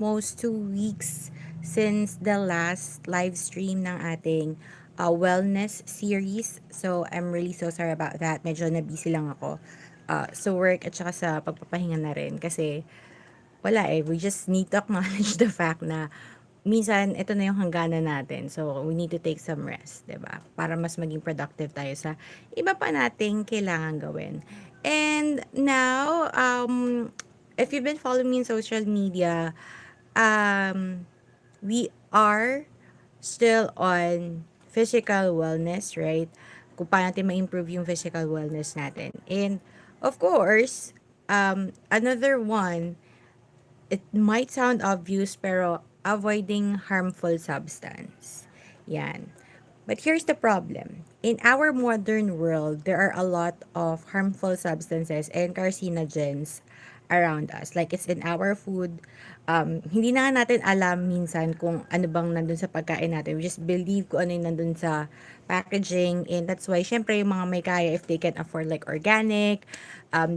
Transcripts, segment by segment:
almost 2 weeks since the last live stream ng ating wellness series. So, I'm really so sorry about that. Medyo na-busy lang ako sa work at saka sa pagpapahinga na rin. Kasi, wala eh. We just need to acknowledge the fact na minsan, ito na yung hangganan natin. So, we need to take some rest, 'di ba? Para mas maging productive tayo sa iba pa nating kailangan gawin. And now, if you've been following me in social media, we are still on physical wellness, right? Kung paano natin ma-improve yung physical wellness natin. And, of course, another one, it might sound obvious pero avoiding harmful substance. Yan. But here's the problem. In our modern world, there are a lot of harmful substances and carcinogens around us. Like it's in our food. Hindi na nga natin alam minsan kung ano bang nandun sa pagkain natin. We just believe kung ano yung nandun sa packaging. And that's why, syempre, yung mga may kaya, if they can afford like organic,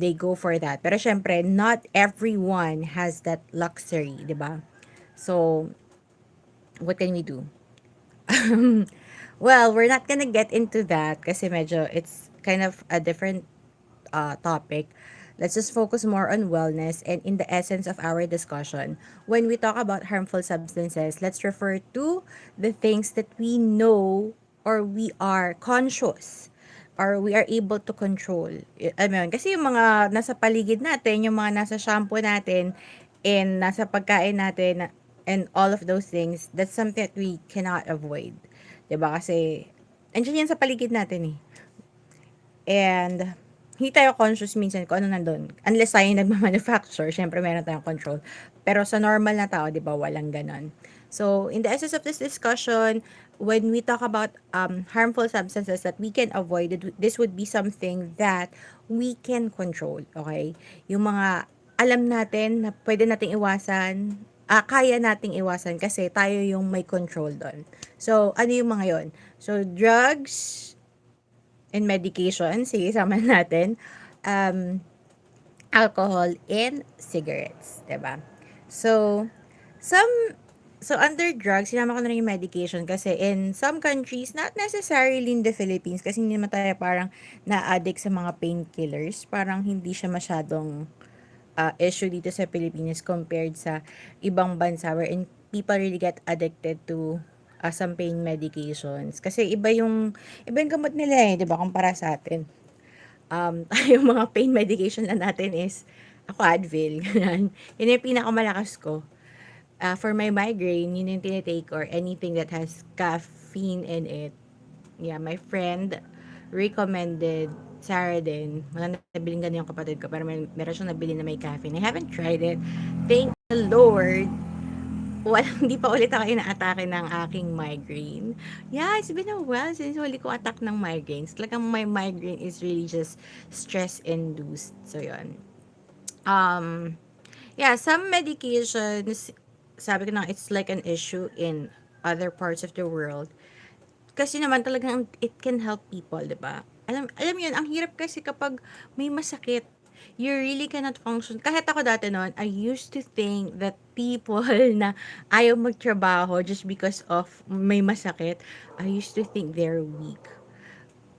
they go for that. Pero syempre, not everyone has that luxury, di ba? So, what can we do? Well, we're not gonna get into that kasi medyo it's kind of a different topic. Let's just focus more on wellness and in the essence of our discussion. When we talk about harmful substances, let's refer to the things that we know or we are conscious or we are able to control. Alam mo yun? Kasi yung mga nasa paligid natin, yung mga nasa shampoo natin, and nasa pagkain natin, and all of those things, that's something that we cannot avoid. 'Di ba? Kasi, andyan yan sa paligid natin eh. And, hindi tayo conscious minsan kung ano nandun. Unless tayo yung nagmamanufacture, syempre meron tayong control. Pero sa normal na tao, di ba, walang ganon. So, in the essence of this discussion, when we talk about harmful substances that we can avoid, this would be something that we can control, okay? Yung mga alam natin na pwede nating iwasan, kaya nating iwasan kasi tayo yung may control doon. So, ano yung mga yon? So, drugs, and medication, sige, sama natin, um, alcohol, and cigarettes, diba? So, some, so under drugs, sinama ko na rin yung medication kasi in some countries, not necessarily in the Philippines, kasi hindi naman tayo parang na-addict sa mga painkillers, parang hindi siya masyadong issue dito sa Pilipinas compared sa ibang bansa wherein people really get addicted to some pain medications. Kasi iba yung gamot nila eh, di ba, kumpara sa atin. Tayo mga pain medication lang natin is, ako Advil, ganun. Yun yung pinakamalakas ko. For my migraine, yun yung tinitake or anything that has caffeine in it. Yeah, my friend recommended Saradin. Wala nabiling ganun yung kapatid ko, pero meron siyang nabili na may caffeine. I haven't tried it. Thank the Lord. Hindi pa ulit ako inaatake ng aking migraine. Yeah, it's been a while since huli ko attack ng migraines. Talagang my migraine is really just stress-induced. So, yun. Um, yeah, some medications, sabi ko na, it's like an issue in other parts of the world. Kasi naman talagang it can help people, 'di ba? Alam mo 'yun, ang hirap kasi kapag may masakit, you really cannot function. Kahit ako dati noon, I used to think that people na ayaw magtrabaho just because of may masakit, I used to think they're weak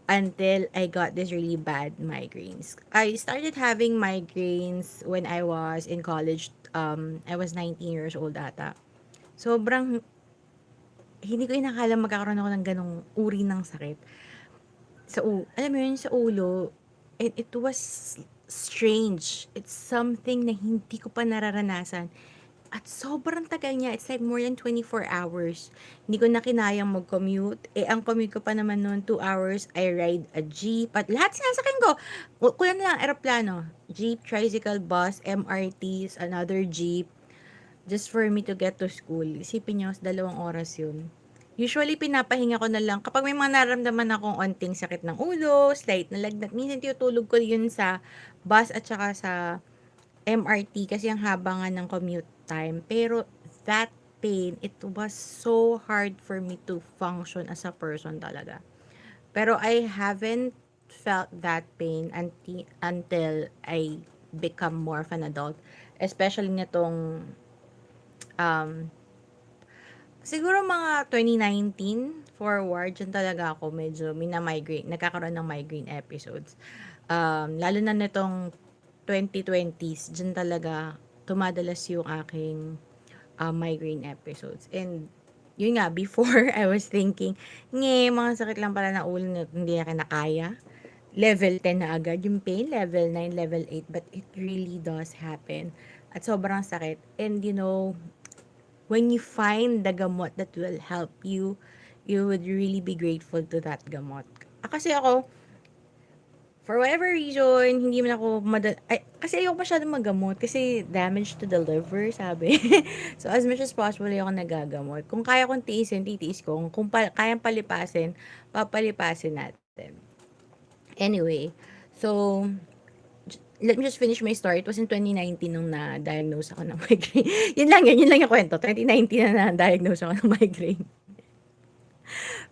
until I got this really bad migraines. I started having migraines when I was in college. I was 19 years old ata. Sobrang hindi ko inakala magkakaroon ako ng ganong uri ng sakit. Alam mo yun, sa ulo, it was strange. It's something na hindi ko pa nararanasan. At sobrang tagal niya. It's like more than 24 hours. Hindi ko na kinayang mag-commute. Ang commute ko pa naman noon, 2 hours. I ride a jeep. At lahat sinasakyan ko. Kulang na lang, aeroplano. Jeep, tricycle, bus, MRTs, another jeep. Just for me to get to school. Isipin nyo, 2 oras yun. Usually, pinapahinga ko na lang. Kapag may mga naramdaman akong onting sakit ng ulo, slight na lagnat, minsan tinutulog ko yun sa bus at saka sa MRT kasi ang haba nga ng commute time. Pero that pain, it was so hard for me to function as a person talaga. Pero I haven't felt that pain until I become more of an adult. Especially nitong Um, Siguro mga 2019 forward, diyan talaga ako medyo mina-migraine, nagkakaroon ng migraine episodes. Lalo na nitong 2020s, diyan talaga tumadalas yung aking migraine episodes. And yun nga, before I was thinking, mga sakit lang pala na ulo na hindi na kinakaya. Level 10 na agad yung pain, level 9, level 8, but it really does happen. At sobrang sakit. And when you find the gamot that will help you, you would really be grateful to that gamot. Kasi ako, for whatever reason, hindi man ako kasi ayoko masyadong magamot kasi damage to the liver, sabi. So, as much as possible, ayoko nagagamot. Kung kaya kong tiisin, titiis ko. Kung kayang palipasin, papalipasin natin. Anyway, so, let me just finish my story. It was in 2019 nung na-diagnose ako ng migraine. Yun lang yung kwento. 2019 na na-diagnose ako ng migraine.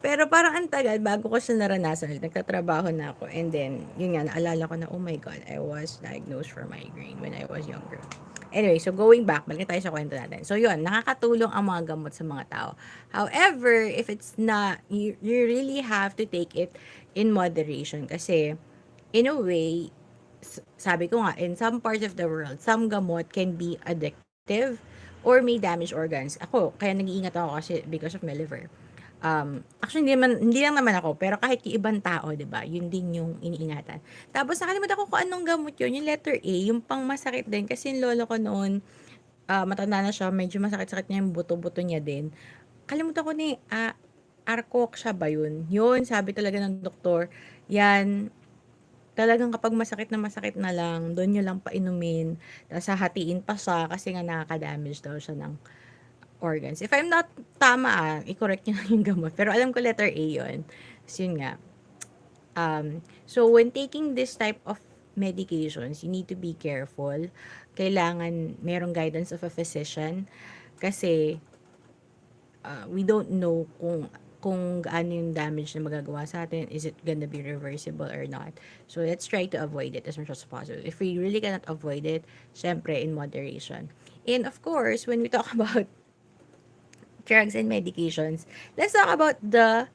Pero parang ang tagal bago ko siya naranasan. Nagtatrabaho na ako. And then, yun nga, naalala ko na, oh my God, I was diagnosed for migraine when I was younger. Anyway, so going back, balik tayo sa kwento natin. So yun, nakakatulong ang mga gamot sa mga tao. However, if it's not, you really have to take it in moderation. Kasi, in a way, sabi ko nga, in some parts of the world, some gamot can be addictive or may damage organs. Ako, kaya nag-iingat ako kasi because of my liver. Actually, hindi lang naman ako, pero kahit yung ibang tao, 'di ba? Yun din yung iniingatan. Tapos nakalimutan ko kung anong gamot yun, yung letter A, yung pang masakit din kasi yung lolo ko noon, matanda na siya, medyo masakit-sakit niya yung buto-buto niya din. Kalimutan ko ni Arcoc siya ba yun? Yun, sabi talaga ng doktor, yan, talagang kapag masakit na lang, doon nyo lang painumin, tapos hahatiin pa siya kasi nga nakaka-damage daw siya ng organs. If I'm not tama i-correct nyo lang yung gamot. Pero alam ko letter A yun. So, yun nga. So, when taking this type of medications, you need to be careful. Kailangan merong guidance of a physician kasi we don't know kung gaano yung damage na magagawa sa atin. Is it gonna be reversible or not? So, let's try to avoid it as much as possible. If we really cannot avoid it, syempre in moderation. And of course, when we talk about drugs and medications, let's talk about the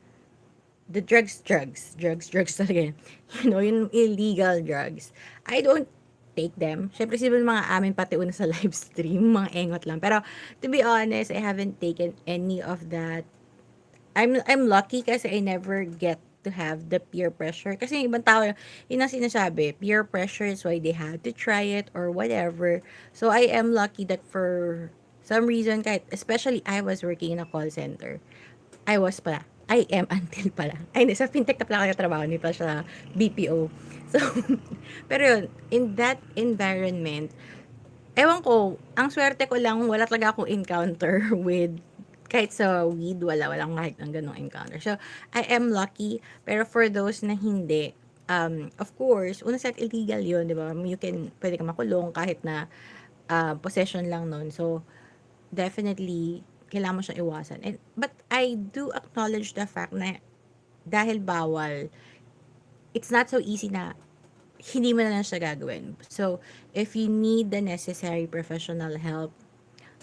drugs talaga. Yung illegal drugs. I don't take them. Syempre, sila mga amin pati una sa live stream, mga engot lang. Pero, to be honest, I haven't taken any of that. I'm lucky kasi I never get to have the peer pressure. Kasi yung ibang tao, yun ang sinasabi, peer pressure is why they have to try it or whatever. So, I am lucky that for some reason, kahit, especially I was working in a call center. I am until pala. Ay, hindi, sa fintech na pala ako trabaho, hindi pa siya BPO. So, pero yun, in that environment, ewan ko, ang swerte ko lang, wala talaga akong encounter with kahit sa weed, walang kahit ng ganong encounter. So, I am lucky. Pero for those na hindi, of course, una set illegal yun, di ba? Pwede ka makulong kahit na possession lang nun. So, definitely, kailangan mo siyang iwasan. But I do acknowledge the fact na dahil bawal, it's not so easy na hindi mo na lang siya gagawin. So, if you need the necessary professional help,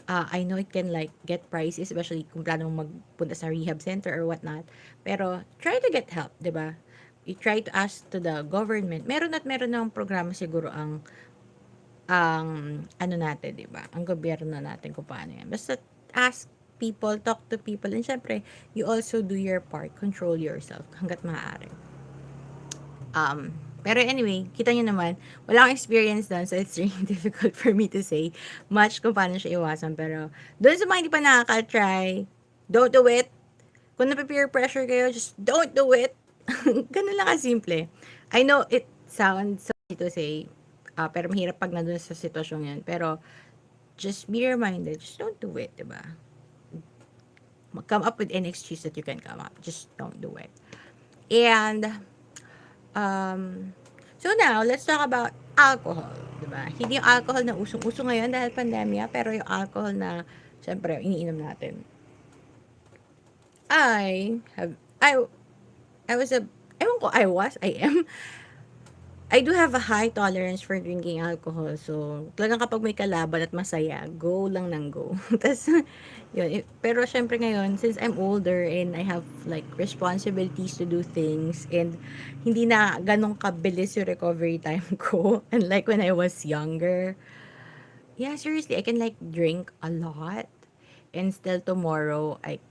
I know it can like get pricey, especially kung plano mong magpunta sa rehab center or whatnot. Pero, try to get help, di ba? You try to ask to the government. Meron ng programa siguro ang ano natin, 'di ba? Ang gobyerno natin kung paano 'yan. Basta ask people, talk to people, and syempre, you also do your part, control yourself hangga't maaari. Pero anyway, kita nyo naman, wala akong experience doon, so it's really difficult for me to say much kung paano siya iwasan. Pero, doon sa mga hindi pa nakaka-try, don't do it. Kung nape-peer pressure kayo, just don't do it. Ganun lang simple. I know it sounds so easy to say, pero mahirap pag nandun sa sitwasyon yun. Pero, just be reminded, just don't do it, diba? Come up with any excuse that you can come up. Just don't do it. And, so now, let's talk about alcohol, diba? Hindi yung alcohol na usong-uso ngayon dahil pandemya, pero yung alcohol na, syempre, iniinom natin. I have, I was a, ewan ko, I am I do have a high tolerance for drinking alcohol. So, talagang kapag may kalaban at masaya, go lang ng go. Tas, yun. Pero syempre ngayon, since I'm older and I have like responsibilities to do things and hindi na ganong kabilis yung recovery time ko. Unlike when I was younger. Yeah, seriously, I can like drink a lot and still tomorrow, I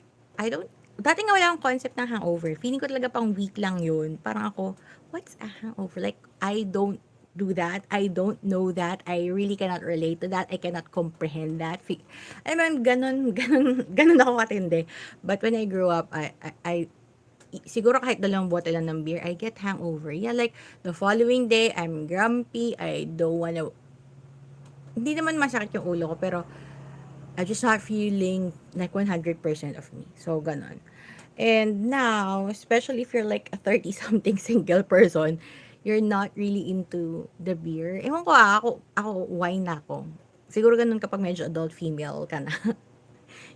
don't, dati nga wala akong concept ng hangover. Feeling ko talaga pang week lang yun. Parang ako, what's a hangover? Like, I don't do that. I don't know that. I really cannot relate to that. I cannot comprehend that. I mean, ganun ako katindi. But when I grew up, siguro kahit dalawang bottle lang ng beer, I get hangover. Yeah, like, the following day, I'm grumpy. I don't wanna, hindi naman masakit yung ulo ko, pero I just not feeling like 100% of me. So, ganon. And now, especially if you're like a 30-something single person, you're not really into the beer. Ewan ko ako wine na ako. Siguro ganun kapag medyo adult female ka na.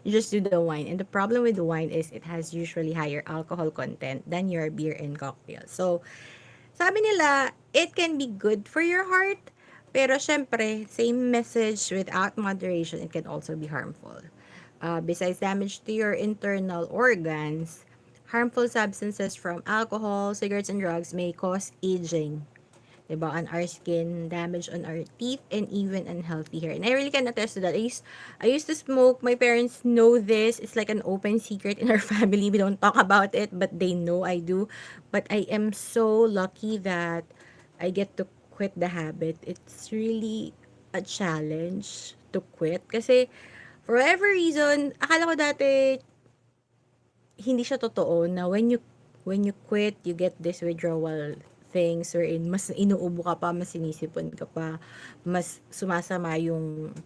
You just do the wine. And the problem with the wine is it has usually higher alcohol content than your beer and cocktail. So, sabi nila, it can be good for your heart, pero syempre, same message, without moderation, it can also be harmful. Besides damage to your internal organs, harmful substances from alcohol, cigarettes, and drugs may cause aging, 'di ba, on our skin, damage on our teeth, and even unhealthy hair. And I really can attest to that. I used to smoke. My parents know this. It's like an open secret in our family. We don't talk about it, but they know I do. But I am so lucky that I get to quit the habit. It's really a challenge to quit kasi for whatever reason, akala ko dati hindi siya totoo na when you quit, you get this withdrawal things wherein mas inuubo ka pa, mas sinisipon ka pa, mas sumasama yung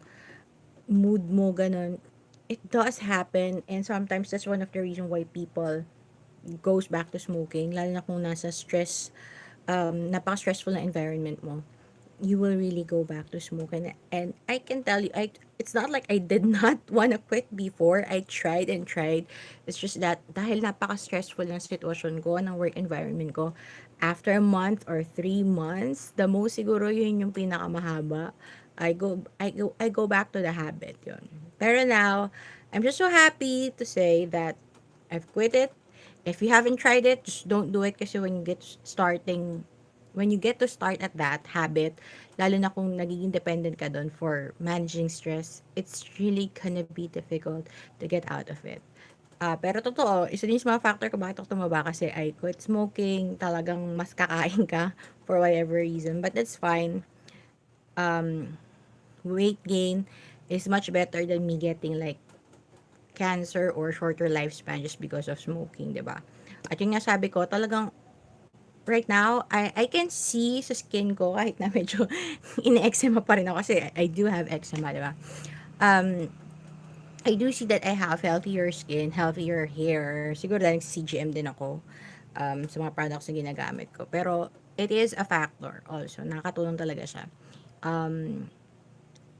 mood mo, ganun. It does happen, and sometimes that's one of the reason why people goes back to smoking, lalo na kung nasa stress, napaka-stressful na environment mo, you will really go back to smoking. And I can tell you, it's not like I did not want to quit before. I tried and tried. It's just that dahil napaka-stressful ng sitwasyon ko, ng work environment ko, after a month or 3 months, the most siguro yun yung pinakamahaba, I go back to the habit yun. Pero now, I'm just so happy to say that I've quit it. If you haven't tried it, just don't do it kasi when you get to start at that habit, lalo na kung nagiging dependent ka doon for managing stress, it's really gonna be difficult to get out of it. Pero totoo, isa din sa mga factor kung bakit ako tumaba kasi I quit smoking, talagang mas kakain ka for whatever reason. But that's fine. Weight gain is much better than me getting like cancer or shorter lifespan just because of smoking, 'di ba? At yung nga sabi ko, talagang right now, I can see sa skin ko kahit na medyo ine-eczema pa rin ako kasi I do have eczema, 'di ba? Um, I do see that I have healthier skin, healthier hair. Siguro dahil CGM din ako sa mga products na ginagamit ko. Pero it is a factor also. Nakakatulong talaga siya. Um,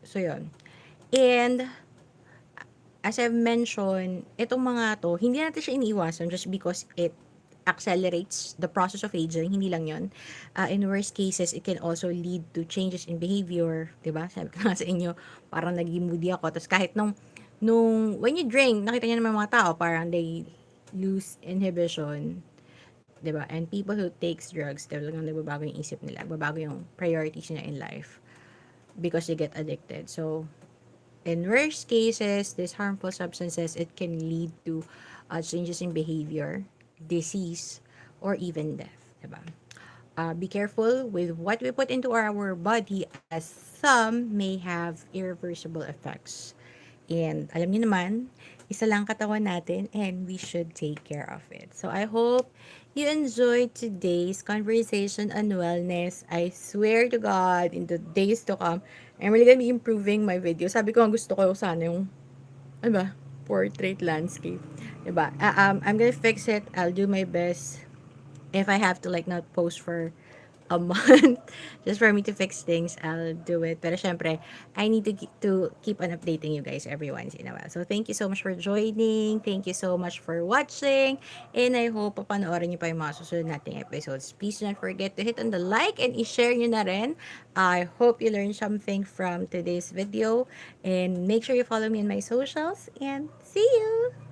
so, yun. And as I've mentioned, itong mga to, hindi natin siya iniiwasan just because it accelerates the process of aging, hindi lang yon. In worst cases, it can also lead to changes in behavior, 'di ba? Sabi ko nga sa inyo, parang naging moody ako. Tapos kahit when you drink, nakita niyo naman mga tao, parang they lose inhibition, 'di ba? And people who takes drugs, talagang nagbabago yung isip nila, nagbabago yung priorities nila in life because they get addicted. So, in worst cases, these harmful substances, it can lead to changes in behavior, disease, or even death. Diba? Be careful with what we put into our body as some may have irreversible effects. And alam niyo naman, isa lang katawan natin and we should take care of it. So I hope you enjoyed today's conversation on wellness. I swear to God, in the days to come, I'm really gonna be improving my video. Sabi ko, ang gusto ko sana yung, ano ba, portrait landscape. Diba? I'm gonna fix it. I'll do my best. If I have to like not post for a month just for me to fix things, I'll do it. Pero syempre, I need to keep on updating you guys every once in a while. So thank you so much for joining. Thank you so much for watching. And I hope papanoorin niyo pa yung mga susunod nating episodes. Please don't forget to hit on the like and i-share nyo na rin. I hope you learned something from today's video. And make sure you follow me on my socials. And see you!